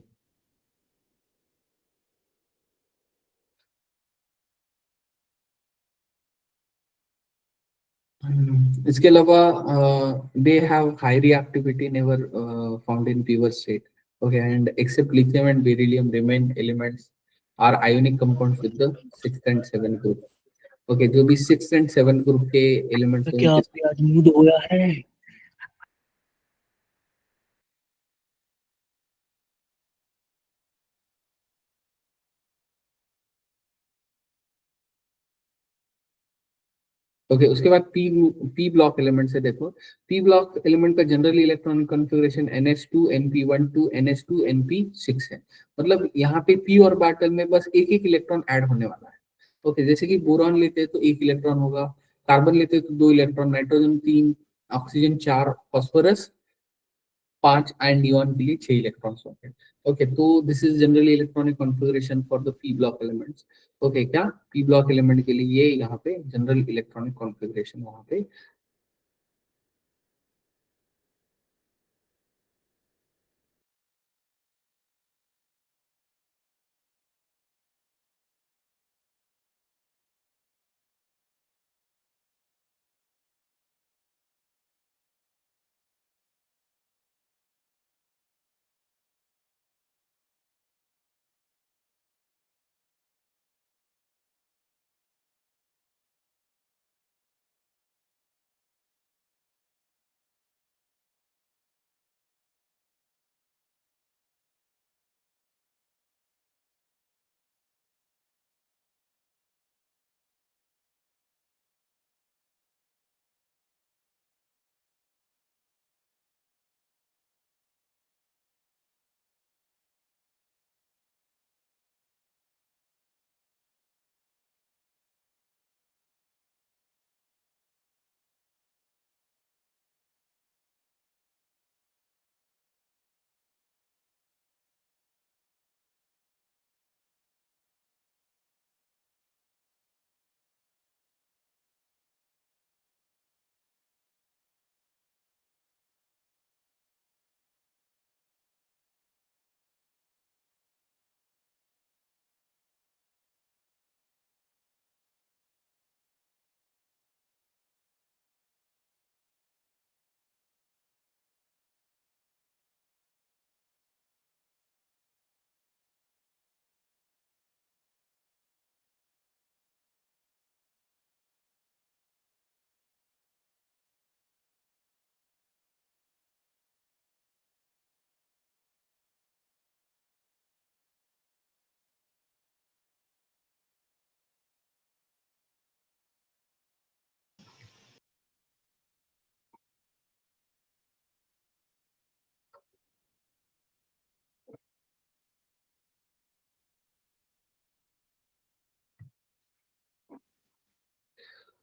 इसके अलावा they have high reactivity never found in pure state. Okay, and except lithium and beryllium remain elements are ionic compounds with the 6th and 7th group. Okay, जो भी 6th and 7th ग्रुप के एलिमेंट्स हैं क्या उनके आपके आज मूड होया है? ओके, उसके बाद पी ब्लॉक एलिमेंट से देखो। पी ब्लॉक एलिमेंट का general electronic configuration NS2 NP12 NS2 NP6 है। मतलब यहाँ पे पी और बाटल में बस एक एक इलेक्ट्रॉन ऐड होने वाला है। ओके, जैसे कि बोरॉन लेते हैं तो एक इलेक्ट्रॉन होगा, कार्बन लेते हैं तो दो इलेक्ट्रॉन, नाइट्रोजन तीन, ऑक्सीजन चार, फास्फोरस पांच, एंड नियॉन के लिए 6 इलेक्ट्रॉन्स होंगे। ओके, तो this is generally electronic configuration for the P block elements. Okay, क्या पी ब्लॉक एलिमेंट के लिए ये यहाँ पे जनरल इलेक्ट्रॉनिक कॉन्फ़िगरेशन वहाँ पे।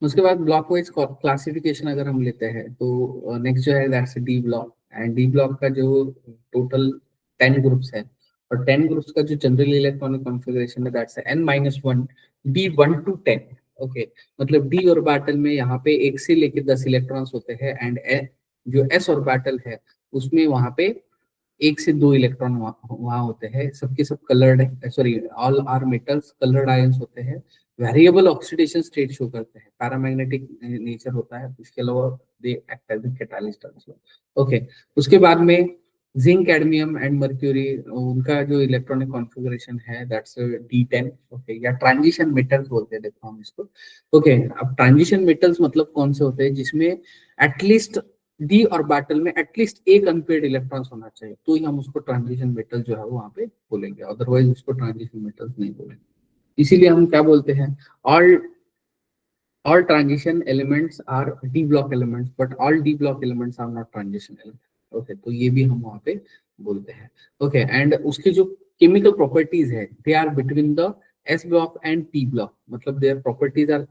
उसके बाद ब्लॉक वाइज क्लासिफिकेशन अगर हम लेते हैं तो नेक्स्ट जो है that's D block. And D block का जो टोटल 10 ग्रुप्स है, और 10 ग्रुप्स का जो जनरल इलेक्ट्रॉनिक कॉन्फ़िगरेशन है that's n-1 d1 to 10। Okay, मतलब डी ऑर्बिटल में यहाँ पे 1 से लेकर 10 इलेक्ट्रॉन्स होते हैं, एंड जो एस ऑर्बिटल है उसमें वहाँ पे 1 से 2 इलेक्ट्रॉन वहाँ होते हैं। सबके सब coloured, sorry all are metals coloured ions होते हैं। वेरिएबल ऑक्सीडेशन स्टेट शो करते हैं, पैरामैग्नेटिक नेचर होता है। इसके अलावा they act as catalyst also. Okay, उसके बाद में जिंक, कैडमियम एंड मर्क्यूरी, उनका जो इलेक्ट्रॉनिक कॉन्फ़िगरेशन है दैट्स D10। ओके, या ट्रांजिशन मेटल्स बोलते हैं, देखो हम इसको। ओके, अब ट्रांजिशन मेटल्स मतलब कौन से होते हैं, जिसमें एटलीस्ट डी और बैटल में एटलीस्ट एक अनपेड इलेक्ट्रॉन्स होना चाहिए, तो ही हम उसको ट्रांजिशन मेटल जो है वो वहाँ पे बोलेंगे, अदरवाइज उसको ट्रांजिशन मेटल्स नहीं बोलेंगे। इसीलिए हम क्या बोलते हैं, all all transition elements are d block elements, but all d block elements are not transition elements। Okay, तो ये भी हम वहाँ पे बोलते हैं। ओके, एंड उसके जो केमिकल प्रॉपर्टीज है they are between the s block and p block, मतलब their properties are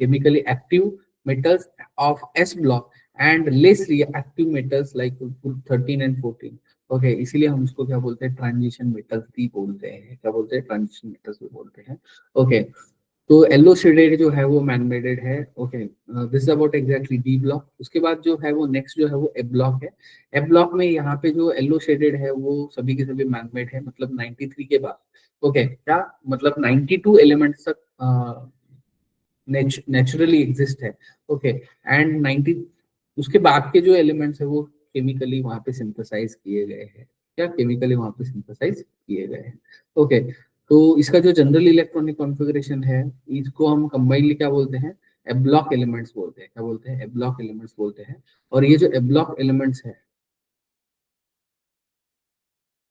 chemically active metals of s block and less reactive metals like group 13 and 14। Okay, इसीलिए हम उसको क्या बोलते हैं, ट्रांजिशन मेटल्स भी बोलते हैं। क्या बोलते हैं, ट्रांजिशन मेटल्स भी बोलते हैं। ओके, तो येलो शेडेड जो है वो मैन मेडेड है। Okay, this is about exactly D block. उसके बाद जो है वो नेक्स्ट जो है वो ए ब्लॉक है। ए ब्लॉक में यहाँ पे जो येलो शेडेड है वो सभी के सभी मैन मेड है, मतलब 93 के बाद। ओके, क्या मतलब 92 एलिमेंट्स तक नेचुरली एग्जिस्ट है। ओके, एंड 90 उसके बाद के जो एलिमेंट्स है वो केमिकली वहां पे सिंथेसाइज किए गए हैं। क्या केमिकली वहां पे सिंथेसाइज किए गए हैं। ओके, तो इसका जो जनरल इलेक्ट्रॉनिक कॉन्फ़िगरेशन है इसको हम कंबाइनली क्या बोलते हैं, एब्लॉक एलिमेंट्स बोलते हैं। क्या बोलते हैं, एब्लॉक एलिमेंट्स बोलते हैं। और ये जो एब्लॉक एलिमेंट्स है,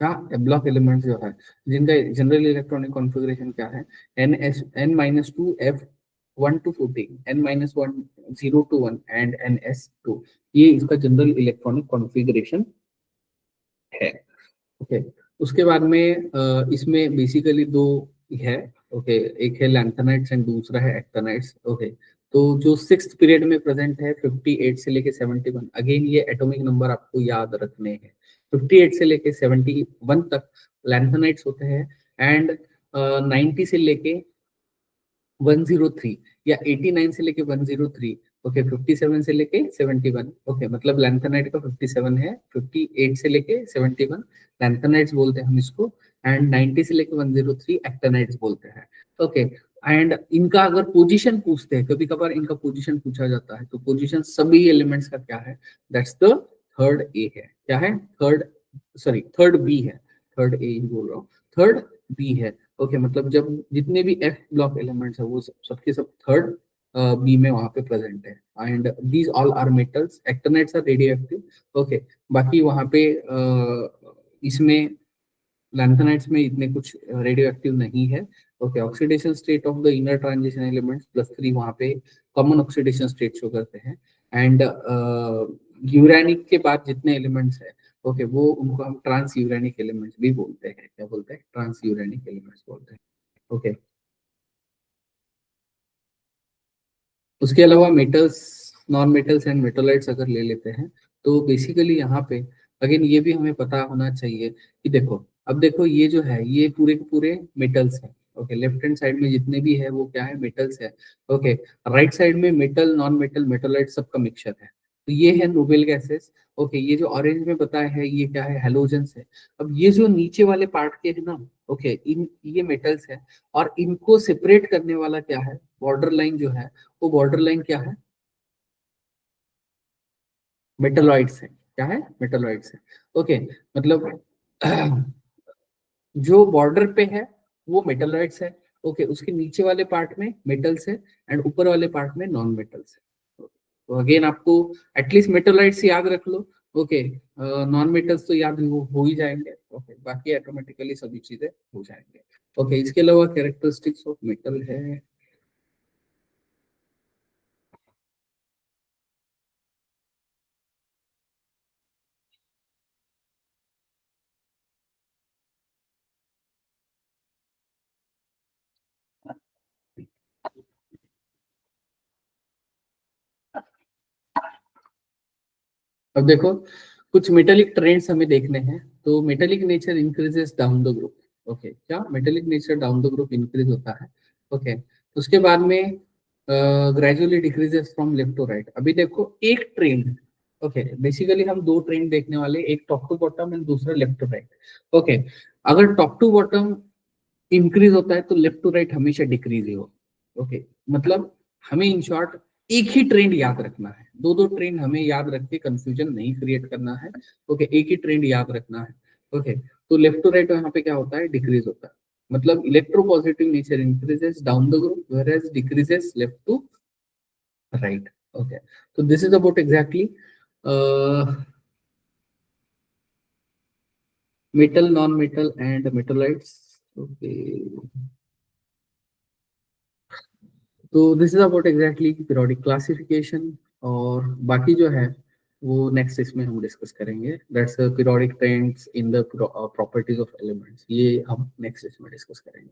क्या एब्लॉक एलिमेंट्स जो है जिनका जनरल इलेक्ट्रॉनिक कॉन्फ़िगरेशन क्या है, n-2 f 1 to 14, n-1 0 to 1 and ns2, ये इसका जनरल इलेक्ट्रॉनिक कॉन्फ़िगरेशन है। ओके, उसके बाद में इसमें बेसिकली दो है। ओके, एक है लैंथेनाइट्स एंड दूसरा है एक्टिनाइट्स। ओके, तो जो सिक्स्थ पीरियड में प्रेजेंट है 58 से लेके 71, अगेन ये एटॉमिक नंबर आपको याद रखने हैं। 58 से लेके 71 तक लैंथेनाइट्स होते हैं, एंड 90 से लेके 103, या 89 से लेके 103। ओके, 57 से लेके 71। ओके, मतलब लैंथेनाइट का 57 है, 58 से लेके 71 लैंथेनाइट्स बोलते हैं हम इसको, एंड 90 से लेके 103 एक्टिनाइट्स बोलते हैं। ओके, एंड इनका अगर पोजीशन पूछते हैं, कभी कभार इनका पोजीशन पूछा जाता है, तो पोजीशन सभी एलिमेंट्स का क्या है, दैट्स द थर्ड ए है। क्या है, थर्ड, सॉरी थर्ड बी है। थर्ड ए ही बोल रहा हूँ, थर्ड बी है। ओके, मतलब जब जितने भी एफ ब्लॉक एलिमेंट्स है वो सबके सब थर्ड बी में वहां पे प्रेजेंट है। And these all are metals, actinides are radioactive. Okay, बाकी वहां पे इसमें लैंथेनाइट्स में इतने कुछ रेडियो एक्टिव नहीं है। Okay, oxidation state of the inner transition elements +3 वहां पे कॉमन ऑक्सीडेशन स्टेट शो करते हैं। एंड यूरेनिक के बाद जितने एलिमेंट्स है, ओके, वो उनको हम ट्रांस यूरेनिक एलिमेंट्स भी बोलते हैं। क्या बोलते हैं, ट्रांस यूरेनिक एलिमेंट्स बोलते हैं। ओके, उसके अलावा मेटल्स, नॉन मेटल्स एंड मेटोलाइट्स अगर ले लेते हैं, तो बेसिकली यहाँ पे अगेन ये भी हमें पता होना चाहिए कि देखो, अब देखो ये जो है ये पूरे के पूरे मेटल्स है। ओके, लेफ्ट हैंड साइड में जितने भी है वो क्या है, मेटल्स है। ओके, राइट साइड में मेटल, नॉन मेटल, मेटोलाइट सबका मिक्सचर है। तो ये है नोबेल गैसेस। ओके, ये जो ऑरेंज में बताया है ये क्या है, हेलोजेंस है। अब ये जो नीचे वाले पार्ट के है ना, ओके, इन ये मेटल्स है, और इनको सेपरेट करने वाला क्या है, बॉर्डर लाइन जो है, वो बॉर्डर लाइन क्या है, मेटलॉइड्स है। क्या है, मेटलॉइड्स है। ओके, मतलब जो बॉर्डर पे है वो मेटलॉइड्स है। ओके, उसके नीचे वाले पार्ट में मेटल्स है, एंड ऊपर वाले पार्ट में नॉन मेटल्स है। तो अगेन आपको एटलीस्ट मेटलॉइड्स याद रख लो। ओके, नॉन मेटल्स तो याद हो ही जाएंगे। ओके, बाकी ऑटोमेटिकली सभी चीजें हो जाएंगे। ओके, इसके अलावा कैरेक्टरिस्टिक्स ऑफ मेटल है। अब देखो कुछ मेटेलिक ट्रेंड्स हमें देखने हैं, तो metallic nature increases down the group. Okay, क्या metallic nature down the group increase होता है। ओके, उसके बाद में gradually decreases from left to right. अभी देखो एक ट्रेंड, ओके बेसिकली हम दो ट्रेंड देखने वाले, एक टॉप टू बॉटम एंड दूसरा लेफ्ट टू राइट। ओके, अगर टॉप टू बॉटम इंक्रीज होता है तो लेफ्ट टू राइट हमेशा डिक्रीज ही हो। ओके, मतलब हमें इन शॉर्ट एक ही ट्रेंड याद रखना है, दो दो ट्रेंड हमें याद रख के कंफ्यूजन नहीं क्रिएट करना है। ओके, एक ही ट्रेंड याद रखना है। ओके, तो लेफ्ट टू राइट यहाँ पे क्या होता है, डिक्रीज होता है, मतलब electropositive nature increases down the group whereas decreases left to right. Okay, तो this is about exactly metal, non metal and metalloids. Okay, तो this is about exactly periodic classification, और बाकी जो है वो नेक्स्ट इसमें हम डिस्कस करेंगे, that's periodic trends in the properties of elements, ये हम नेक्स्ट इसमें डिस्कस करेंगे।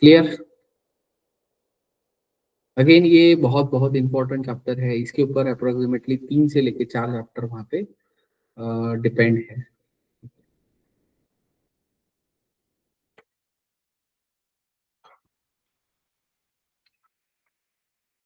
क्लियर? अगेन ये बहुत बहुत इंपॉर्टेंट चैप्टर है, इसके ऊपर अप्रोक्सीमेटली 3 से लेके 4 चैप्टर वहाँ पे डिपेंड है।